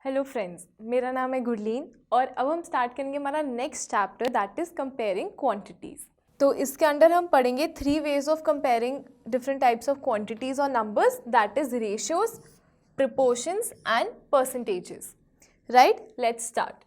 Hello friends, मेरा नाम है गुरलीन और अब हम स्टार्ट करेंगे हमारा next chapter that is comparing quantities. तो इसके अंदर हम पढ़ेंगे 3 ways of comparing different types of quantities और numbers that is ratios, proportions and percentages. Right, let's start.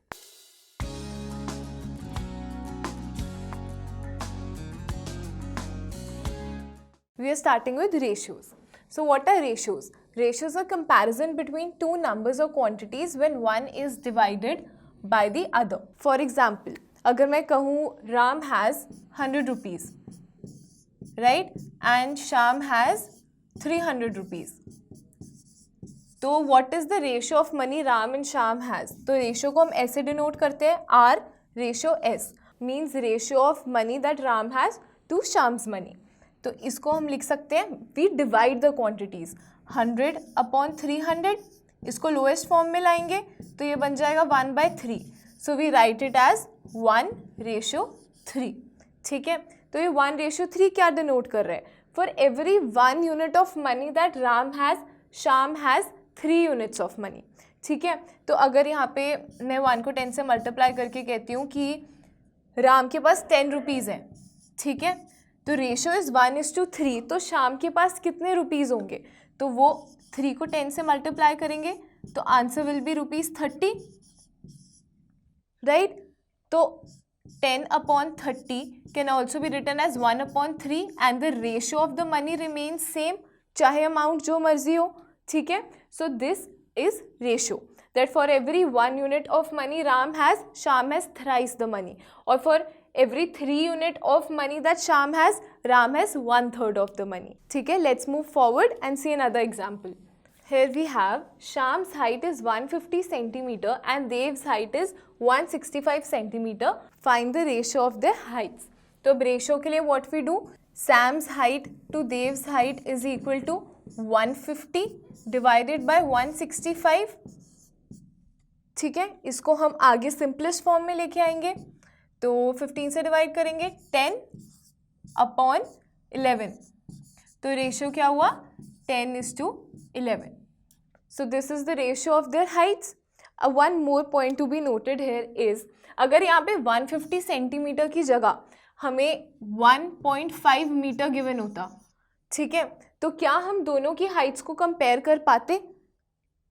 We are starting with ratios. So what are ratios? Ratios are comparison between two numbers or quantities when one is divided by the other. For example, अगर मैं कहूँ Ram has 100 rupees, right? And Sham has 300 rupees. तो what is the ratio of money Ram and Sham has? तो ratio को हम ऐसे denote करते हैं R ratio S means ratio of money that Ram has to Sham's money. तो इसको हम लिख सकते हैं we divide the quantities 100 upon 300, इसको लोएस्ट फॉर्म में लाएंगे तो ये बन जाएगा 1/3. So we write it as 1:3. ठीक है, तो ये 1:3 क्या डिनोट कर रहे हैं? For every 1 unit of money that Ram has, Shyam has 3 units of money. ठीक है, तो अगर यहाँ पे मैं 1 को 10 से मल्टीप्लाई करके कहती हूँ कि राम के पास 10 रुपीज़ हैं, ठीक है, तो रेशियो इज़ 1:3. तो शाम के पास कितने रुपीज़ होंगे? तो वो 3 को 10 से मल्टीप्लाई करेंगे तो आंसर विल बी ₹30. राइट, तो 10/30 can also be written as 1/3 and the ratio of the money remains same, चाहे अमाउंट जो मर्जी हो. ठीक है, so this is ratio that for every 1 unit of money Ram has, Shyam has thrice the money, और for every 3 unit of money that Sham has, Ram has 1/3 of the money. ठीक है, let's move forward and see another example. Here we have Sham's height is 150 centimeter and Dev's height is 165 centimeter. Find the ratio of their heights. तो ratio के लिए what we do? Sam's height to Dev's height is equal to 150 divided by 165. ठीक है, इसको हम आगे simplest form में लेके आएंगे तो 15 से डिवाइड करेंगे 10/11. तो रेशियो क्या हुआ? 10:11. सो this is the ratio of their Heights. One more point to be noted here is, अगर यहाँ पे 150 सेंटीमीटर की जगह हमें 1.5 मीटर गिवन होता, ठीक है, तो क्या हम दोनों की हाइट्स को कंपेयर कर पाते?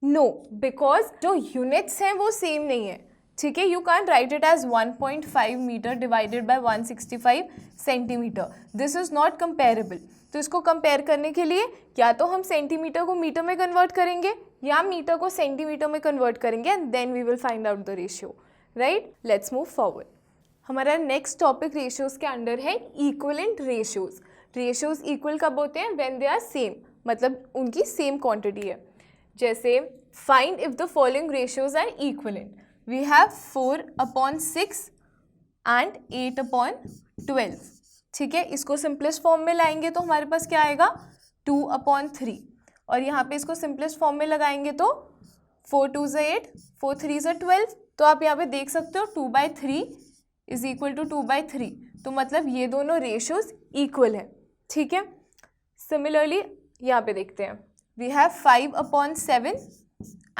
नो, बिकॉज जो यूनिट्स हैं वो सेम नहीं है. ठीक है, you can write it as 1.5 metre divided by 165 centimetre. This is not comparable. तो इसको कंपेयर करने के लिए या तो हम सेंटीमीटर को मीटर में कन्वर्ट करेंगे या मीटर को सेंटीमीटर में कन्वर्ट करेंगे and then we will find out the ratio. Right, let's move forward. हमारा नेक्स्ट टॉपिक रेशियोज के अंडर है इक्विवेलेंट रेशियोज. रेशियोज इक्वल कब होते हैं? व्हेन दे आर सेम, मतलब उनकी सेम क्वांटिटी है. जैसे find if the following ratios are equivalent. We have 4/6 and 8/12. ठीक है, इसको सिंपलेस्ट फॉर्म में लाएंगे तो हमारे पास क्या आएगा? 2/3. और यहाँ पे इसको सिंपलेस्ट फॉर्म में लगाएंगे तो 4×2 = 8, 4×3 = 12. तो आप यहाँ पे देख सकते हो 2/3 इज इक्वल टू 2/3. तो मतलब ये दोनों रेशियोज इक्वल है. ठीक है, सिमिलरली यहाँ पे देखते हैं वी हैव 5/7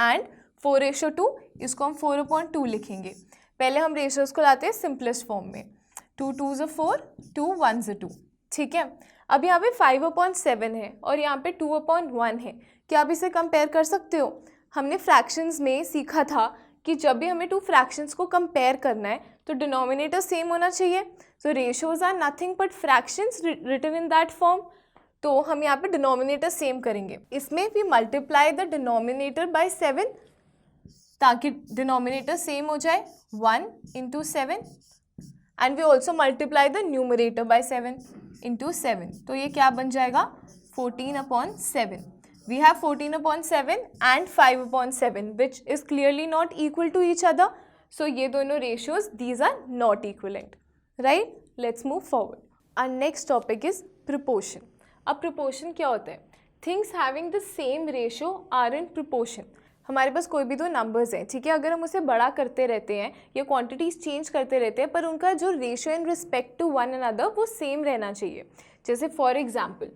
एंड 4:2. इसको हम 4/2 लिखेंगे. पहले हम रेशियोज को लाते हैं सिंपलेस्ट फॉर्म में. 2×2 = 4, 2×1 = 2. ठीक है, अब यहाँ पे 5/7 है और यहाँ पे 2/1 है. क्या आप इसे कंपेयर कर सकते हो? हमने फ्रैक्शंस में सीखा था कि जब भी हमें 2 फ्रैक्शंस को कंपेयर करना है तो डिनोमिनेटर सेम होना चाहिए. So ratios are nothing but fractions written in that form. तो हम यहाँ पे डिनोमिनेटर सेम करेंगे. इसमें we multiply the denominator by 7 ताकि डिनोमिनेटर सेम हो जाए. 1 × 7 and we also multiply the numerator by 7 × 7. तो ये क्या बन जाएगा? 14/7. We have 14/7 and 5/7 which is clearly not equal to each other. So ये दोनों ratios these are not equivalent. Right, let's move forward. Our next topic is proportion. अब proportion क्या होता है? Things having the same ratio are in proportion. हमारे पास कोई भी 2 नंबर्स हैं, ठीक है, अगर हम उसे बड़ा करते रहते हैं या क्वांटिटीज़ चेंज करते रहते हैं पर उनका जो ratio in respect to one another वो सेम रहना चाहिए. जैसे for example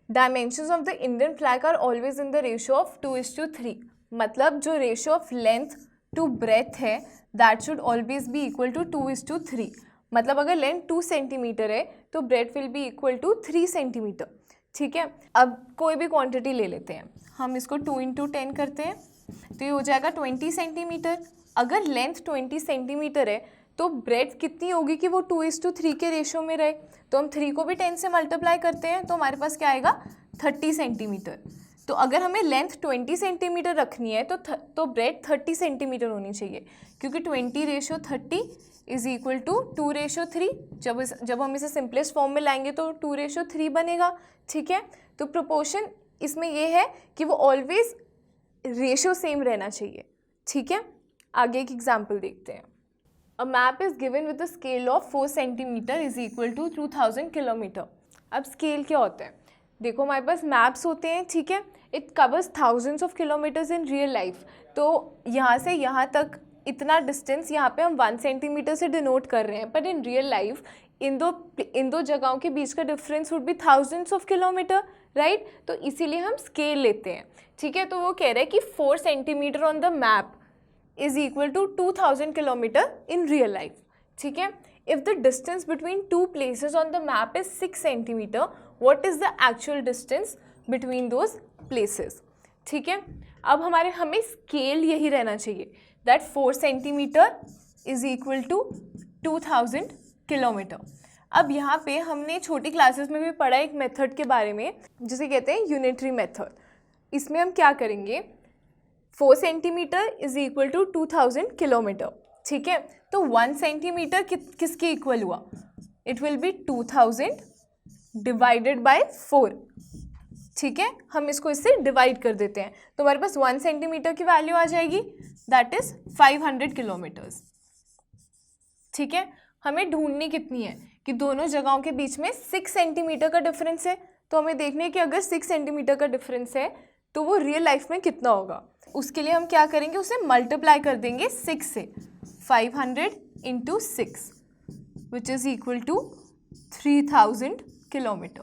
dimensions of the Indian flag are always in the ratio of 2:3. मतलब जो ratio of length to breadth है that should always be equal to 2:3. मतलब अगर length 2 centimetre है तो breadth will be equal to 3 centimetre. ठीक है, अब कोई भी क्वांटिटी ले लेते हैं, हम इसको 2 × 10 करते हैं तो ये हो जाएगा 20 सेंटीमीटर. अगर लेंथ 20 सेंटीमीटर है तो ब्रेथ कितनी होगी कि वो 2:3 के रेशियो में रहे. तो हम 3 को भी 10 से मल्टीप्लाई करते हैं तो हमारे पास क्या आएगा 30 सेंटीमीटर. तो अगर हमें लेंथ 20 सेंटीमीटर रखनी है तो ब्रेथ 30 सेंटीमीटर होनी चाहिए, क्योंकि 20:30 इज इक्वल टू 2:3. जब हम इसे सिंपलेस्ट फॉर्म में लाएंगे तो 2:3 बनेगा. ठीक है, तो प्रोपोर्शन इसमें ये है कि वो ऑलवेज रेशियो सेम रहना चाहिए. ठीक है, आगे एक एग्जाम्पल देखते हैं. A map is given with the scale of 4 centimetre is equal to 2000 kilometre. अब स्केल क्या होता है, देखो हमारे पास मैप्स होते हैं. ठीक है, it covers thousands of kilometres in real life. तो यहाँ से यहाँ तक इतना डिस्टेंस यहाँ पे हम 1 सेंटीमीटर से डिनोट कर रहे हैं, पर इन रियल लाइफ इन दो जगहों के बीच का difference would be thousands of kilometre, right. तो इसीलिए हम स्केल लेते हैं. ठीक है, तो वो कह रहे हैं कि 4 centimetre on the map is equal to 2000 kilometre in real life. ठीक है, if the distance between 2 places on the map is 6 centimetre, what is the actual distance between those places. ठीक है, अब हमें स्केल यही रहना चाहिए that 4 centimetre is equal to 2000 kilometre. अब यहाँ पे हमने छोटी क्लासेस में भी पढ़ा एक मेथड के बारे में जिसे कहते हैं यूनिटरी मेथड. इसमें हम क्या करेंगे, 4 centimetre is equal to 2000 kilometre. ठीक है, तो 1 सेंटीमीटर किसके इक्वल हुआ, it will be 2000 divided by 4. ठीक है, हम इसको इससे डिवाइड कर देते हैं तो हमारे पास 1 सेंटीमीटर की वैल्यू आ जाएगी दैट इज 500 किलोमीटर्स. ठीक है, हमें ढूंढनी कितनी है कि दोनों जगहों के बीच में 6 सेंटीमीटर का डिफरेंस है. तो हमें देखना है कि अगर 6 सेंटीमीटर का डिफरेंस है तो वो रियल लाइफ में कितना होगा. उसके लिए हम क्या करेंगे, उसे मल्टीप्लाई कर देंगे 6 से. 500 × 6 which is equal to 3000 kilometre.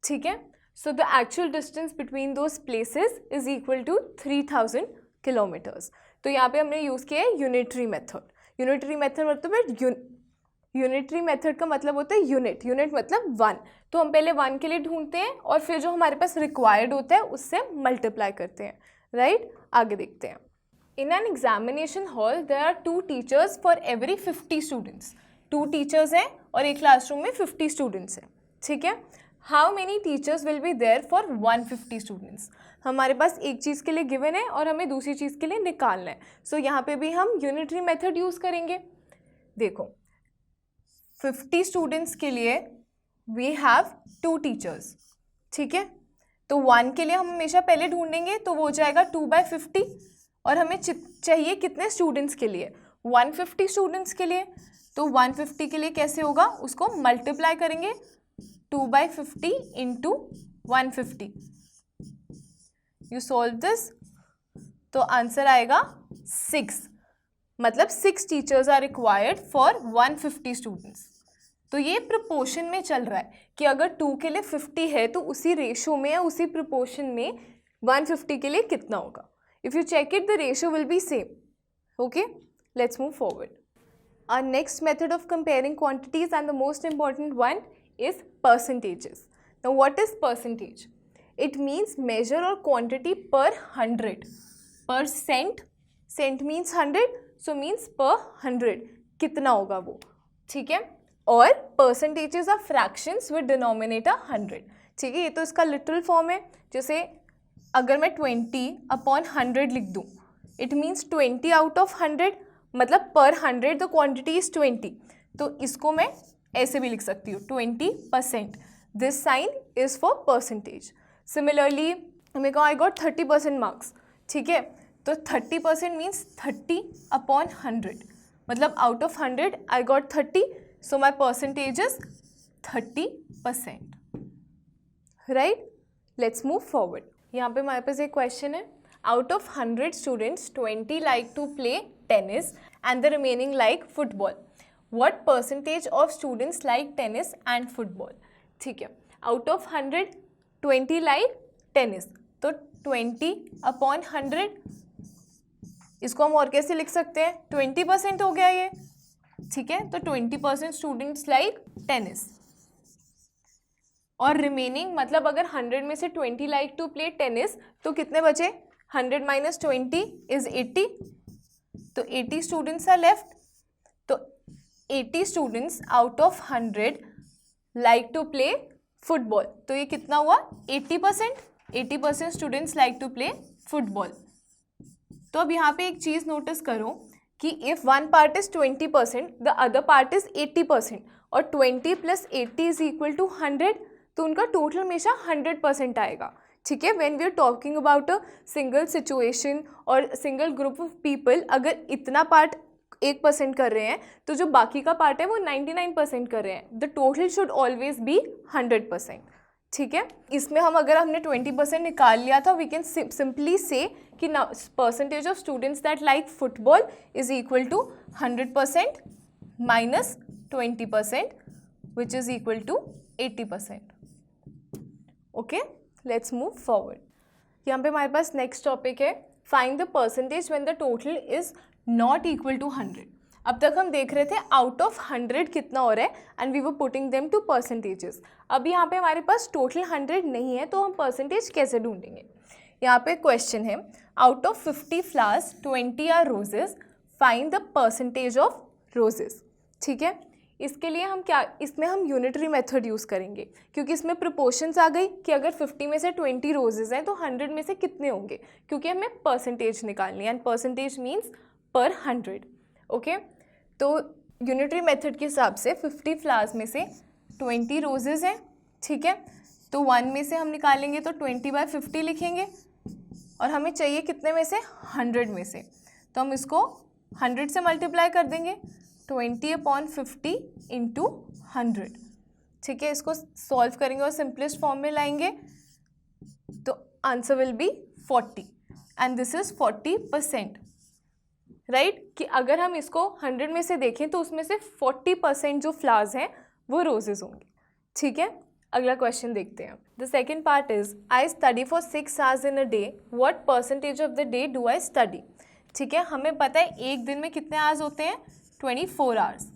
ठीक है, so the actual distance between those places is equal to 3000 kilometres. तो यहाँ पे हमने यूज़ किया है यूनिटरी मेथड. यूनिटरी मेथड मतलब यूनिटरी मेथड का मतलब होता है यूनिट मतलब 1. तो हम पहले 1 के लिए ढूंढते हैं और फिर जो हमारे पास रिक्वायर्ड होता है उससे मल्टीप्लाई करते हैं, राइट. आगे देखते हैं. In an examination hall there are 2 teachers for every 50 students. 2 teachers हैं और एक क्लासरूम में 50 स्टूडेंट्स हैं. ठीक है, how many teachers will be there for 150 students. हमारे पास एक चीज़ के लिए गिवन है और हमें दूसरी चीज़ के लिए निकालना है. सो यहाँ पे भी हम यूनिटरी मेथड यूज़ करेंगे. देखो 50 स्टूडेंट्स के लिए वी हैव 2 टीचर्स. ठीक है, तो 1 के लिए हम हमेशा पहले ढूंढेंगे तो वो हो जाएगा 2/50. और हमें चाहिए कितने स्टूडेंट्स के लिए, 150 स्टूडेंट्स के लिए. तो 150 के लिए कैसे होगा, उसको मल्टीप्लाई करेंगे 2/50 × 150. यू सॉल्व दिस तो आंसर आएगा 6. मतलब 6 teachers are required for 150 students. तो ये प्रोपोर्शन में चल रहा है कि अगर 2 के लिए 50 है तो उसी रेशो में या उसी प्रोपोर्शन में 150 के लिए कितना होगा. If you check it the ratio will be same. Okay, let's move forward. Our next method of comparing quantities and the most important one is percentages. Now what is percentage? It means measure or quantity per 100. Percent, cent means 100, so means per 100. कितना होगा वो, ठीक है. और percentages are fractions with denominator 100. ठीक है, ये तो इसका literal form है. जैसे अगर मैं 20/100 लिख दूँ, it means 20 out of 100. मतलब पर 100 द क्वांटिटी इज 20. तो इसको मैं ऐसे भी लिख सकती हूँ 20%. This sign is for percentage. Similarly हमें कहा आई गॉट 30% मार्क्स. ठीक है, तो 30% मीन्स 30/100. मतलब out of 100 I got 30, so my percentage is 30%. Right, let's move forward. यहाँ पे हमारे पास एक क्वेश्चन है. Out of 100 students, 20 like to play tennis and the remaining like football. What percentage of students like tennis and football? ठीक है, out of 100, 20 like tennis. तो 20/100। इसको हम और कैसे लिख सकते हैं, 20% हो गया ये, ठीक है। तो 20% स्टूडेंट्स लाइक टेनिस, और रिमेनिंग मतलब अगर 100 में से 20 लाइक टू प्ले टेनिस तो कितने बचे, 100 - 20 इज 80, तो 80 स्टूडेंट्स आर लेफ्ट। तो 80 students out of 100 like to play football, तो ये कितना हुआ, 80%। 80% students like to play football. तो अब यहाँ पे एक चीज़ नोटिस करो कि if one part is 20%, the other part is 80%, और 20 + 80 इज इक्वल टू 100, तो उनका टोटल हमेशा 100% आएगा, ठीक है। When we are talking about a single situation और सिंगल ग्रुप ऑफ पीपल, अगर इतना पार्ट 1% कर रहे हैं तो जो बाकी का पार्ट है वो 99% कर रहे हैं, the total should always B 100%, ठीक है। इसमें अगर हमने 20% निकाल लिया था, वी कैन सिंपली से कि percentage of students that like football is equal to 100% minus 20%, which is equal to 80%। Okay, let's move forward. यहाँ पे हमारे पास नेक्स्ट टॉपिक है, find the percentage when the total is not equal to 100। अब तक हम देख रहे थे आउट ऑफ 100 कितना हो रहा है, and we were putting them to percentages. अब यहाँ पे हमारे पास टोटल 100 नहीं है, तो हम परसेंटेज कैसे ढूंढेंगे। यहाँ पे क्वेश्चन है, out of 50 flowers 20 are roses, find the percentage of roses, ठीक है। इसके लिए इसमें हम यूनिटरी मेथड यूज़ करेंगे, क्योंकि इसमें प्रोपोर्शंस आ गई कि अगर 50 में से 20 रोजेस हैं तो 100 में से कितने होंगे, क्योंकि हमें परसेंटेज निकालनी है, एंड परसेंटेज मीन्स पर 100। ओके, तो यूनिटरी मेथड के हिसाब से 50 फ्लावर्स में से 20 रोजेस हैं, ठीक है। तो 1 में से हम निकालेंगे तो 20/50 लिखेंगे, और हमें चाहिए कितने में से, 100 में से, तो हम इसको 100 से मल्टीप्लाई कर देंगे, 20/50 इंटू 100, ठीक है। इसको सॉल्व करेंगे और सिंपलेस्ट फॉर्म में लाएंगे, तो answer will be 40, and this is 40%, right. कि अगर हम इसको 100 में से देखें तो उसमें से 40% जो फ्लावर्स हैं वो रोजेस होंगे, ठीक है। अगला क्वेश्चन देखते हैं। The second part is, I study for 6 hours in a day, what percentage of the day do I study, ठीक है। हमें पता है एक दिन में कितने आवर्स होते हैं, 24 आवर्स,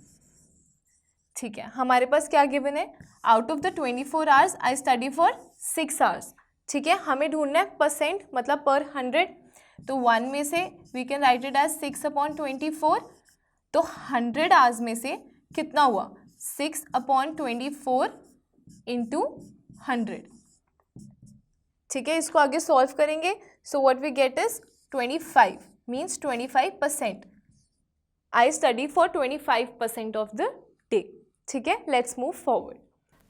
ठीक है। हमारे पास क्या गिवन है, out of the 24 hours I study for 6 hours, ठीक है। हमें ढूंढना है परसेंट, मतलब पर 100, तो 1 में से we can write it as 6/24, तो 100 आवर्स में से कितना हुआ, 6/24 इंटू 100, ठीक है। इसको आगे सॉल्व करेंगे, so what we get is 25, means 25%। I study for 25% of the day, ठीक है। Let's move forward.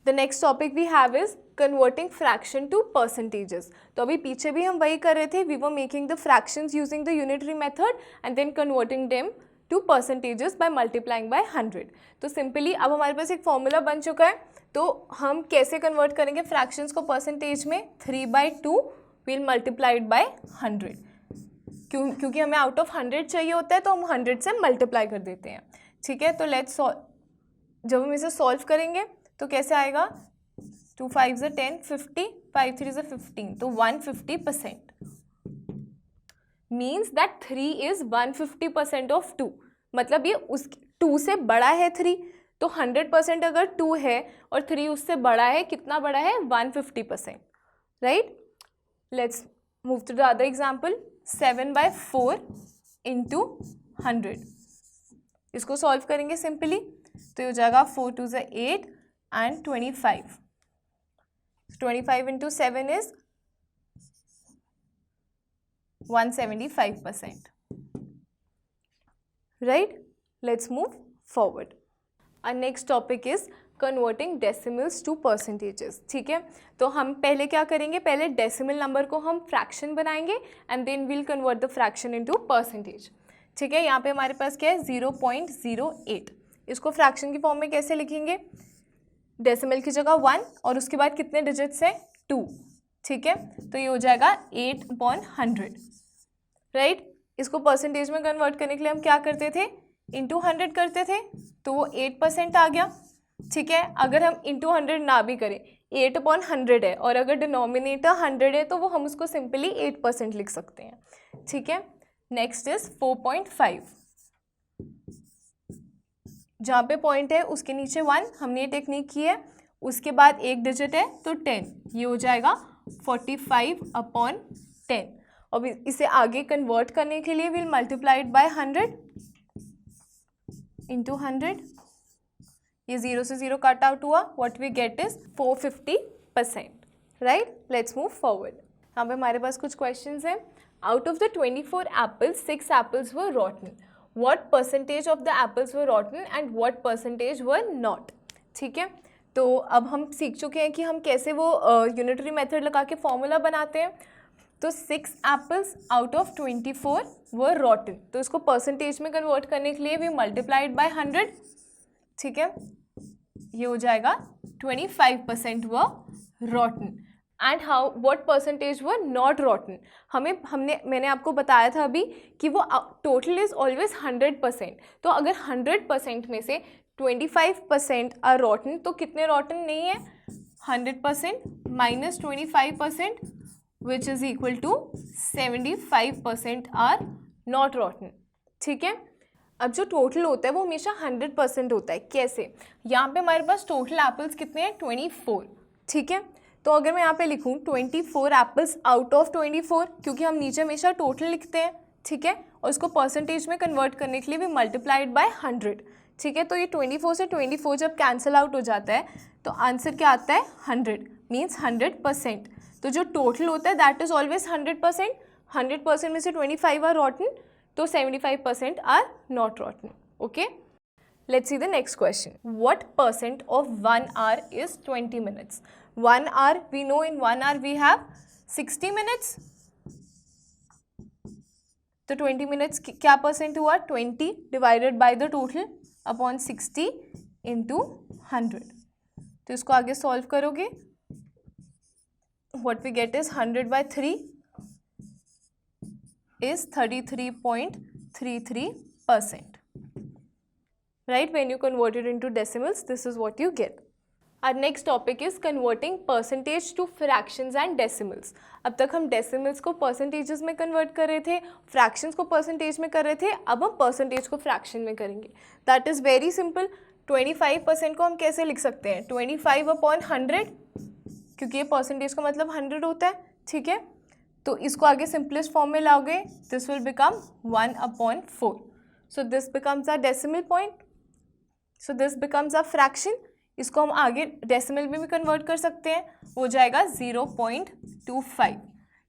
The next topic we have is converting fraction to percentages. तो अभी पीछे भी हम वही कर रहे थे, we were making the fractions using the unitary method and then converting them to percentages by multiplying by 100। तो सिंपली अब हमारे पास एक फॉर्मूला बन चुका है, तो हम कैसे कन्वर्ट करेंगे फ्रैक्शंस को परसेंटेज में, 3/2 विल मल्टीप्लाइड बाय 100, क्योंकि हमें आउट ऑफ 100 चाहिए होता है तो हम 100 से मल्टीप्लाई कर देते हैं, ठीक है। तो लेट्स जब हम इसे सॉल्व करेंगे तो कैसे आएगा, 2 5 = 10, 50, 5 3 = 15, तो 150%, मीन्स दैट 3 इज 150% ऑफ 2, मतलब ये उस 2 से बड़ा है 3, तो 100% अगर 2 है और 3 उससे बड़ा है, कितना बड़ा है, 150%, right. Let's move to the other example, 7/4 into 100, इसको सॉल्व करेंगे सिंपली, तो ये हो जाएगा 4 2 = 8 and 25, 25 into 7 is 175%, right. Let's move forward. Our next topic is converting decimals to percentages, ठीक है। तो हम पहले क्या करेंगे, पहले डेसिमल नंबर को हम फ्रैक्शन बनाएंगे and then will convert the fraction into percentage, ठीक है। यहाँ पे हमारे पास क्या है, 0.08, इसको फ्रैक्शन की फॉर्म में कैसे लिखेंगे, डेसिमल की जगह 1 और उसके बाद कितने डिजिट्स हैं, 2, ठीक है। तो ये हो जाएगा 8/100, राइट। इसको परसेंटेज में कन्वर्ट करने के लिए हम क्या करते थे, इंटू 100 करते थे, तो वो 8% आ गया, ठीक है। अगर हम इंटू 100 ना भी करें, 8/100 है, और अगर डिनोमिनेटर 100 है तो वो हम उसको सिंपली 8% लिख सकते हैं, ठीक है। नेक्स्ट इज 4.5, जहाँ पे पॉइंट है उसके नीचे 1, हमने ये टेक्निक की है, उसके बाद एक डिजिट है तो 10, ये हो जाएगा 45/10। अब इसे आगे कन्वर्ट करने के लिए will multiply it by 100 into 100, ये 0 से 0 कट आउट हुआ, what we get is 450%, right. Let's move forward. यहाँ पे हमारे पास कुछ क्वेश्चंस हैं। Out of the 24 apples 6 apples were rotten, what percentage of the apples were rotten and what percentage were not, ठीक है। तो अब हम सीख चुके हैं कि हम कैसे वो यूनिटरी मेथड लगा के फॉर्मूला बनाते हैं। तो 6 एप्पल्स आउट ऑफ 24 वर रॉटन, तो इसको परसेंटेज में कन्वर्ट करने के लिए भी मल्टीप्लाइड बाय 100, ठीक है, ये हो जाएगा 25% were rotten. And how what percentage were not rotten, मैंने आपको बताया था अभी कि वो टोटल इज ऑलवेज 100%, तो अगर 100% में से 25% आर रॉटन, तो कितने रॉटन नहीं है, 100% minus 25%, which is equal to 75% are not rotten, ठीक है। अब जो टोटल होता है वो हमेशा 100% होता है। कैसे, यहाँ पे हमारे पास टोटल एप्पल्स कितने हैं, 24, ठीक है। तो अगर मैं यहाँ पे लिखूँ 24 एप्पल्स आउट ऑफ 24, क्योंकि हम नीचे हमेशा टोटल लिखते हैं, ठीक है, और इसको परसेंटेज में कन्वर्ट करने के लिए भी मल्टीप्लाइड बाय 100, ठीक है। तो ये 24 से 24 जब कैंसिल आउट हो जाता है तो आंसर क्या आता है, 100, मीन्स 100%। तो जो टोटल होता है दैट इज ऑलवेज 100%, 100% में से 25 आर रॉटन, तो 75% are not rotten, okay. Let's see the next question. What percent of 1 hour is 20 minutes? 1 hour, we know in 1 hour we have 60 minutes. तो 20 minutes क्या percent हुआ, 20 divided by the total upon 60 into 100. तो इसको आगे solve करोगे, what we get is 100 by 3 is 33.33%. Right, when you convert it into decimals, this is what you get. Our next topic is converting percentage to fractions and decimals. अब तक हम decimals को percentages में convert कर रहे थे, fractions को percentage में कर रहे थे, अब हम percentage को fraction में करेंगे। That is very simple. 25% को हम कैसे लिख सकते हैं, 25/100, क्योंकि ये percentage का मतलब 100 होता है, ठीक है। तो इसको आगे simplest form में लाओगे, this will become 1/4. So this becomes our decimal point. So this becomes a fraction. इसको हम आगे डेसिमल में भी कन्वर्ट कर सकते हैं, हो जाएगा 0.25।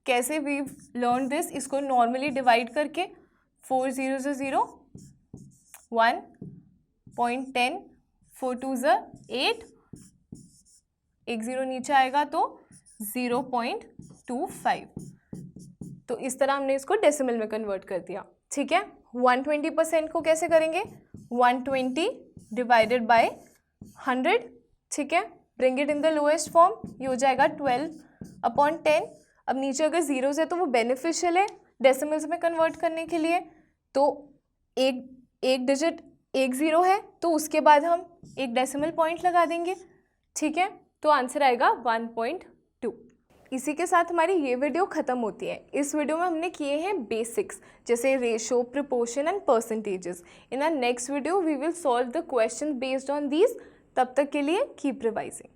कैसे, वी लर्न दिस, इसको नॉर्मली डिवाइड करके 4 0 से 0, 1.10, 4 2 8, एक 0 नीचे आएगा तो 0.25। तो इस तरह हमने इसको डेसिमल में कन्वर्ट कर दिया, ठीक है। 120% को कैसे करेंगे, 120 डिवाइडेड बाय 100, ठीक है, bring it in the lowest form, ये हो जाएगा 12/10। अब नीचे अगर जीरोस है तो वो बेनिफिशियल है डेसिमल्स में कन्वर्ट करने के लिए, तो एक डिजिट एक ज़ीरो है तो उसके बाद हम एक डेसिमल पॉइंट लगा देंगे, ठीक है। तो आंसर आएगा 1.2। इसी के साथ हमारी ये वीडियो ख़त्म होती है। इस वीडियो में हमने किए हैं बेसिक्स जैसे ratio, proportion and percentages. In our next video we will solve the question based on these. तब तक के लिए कीप रिवाइजिंग।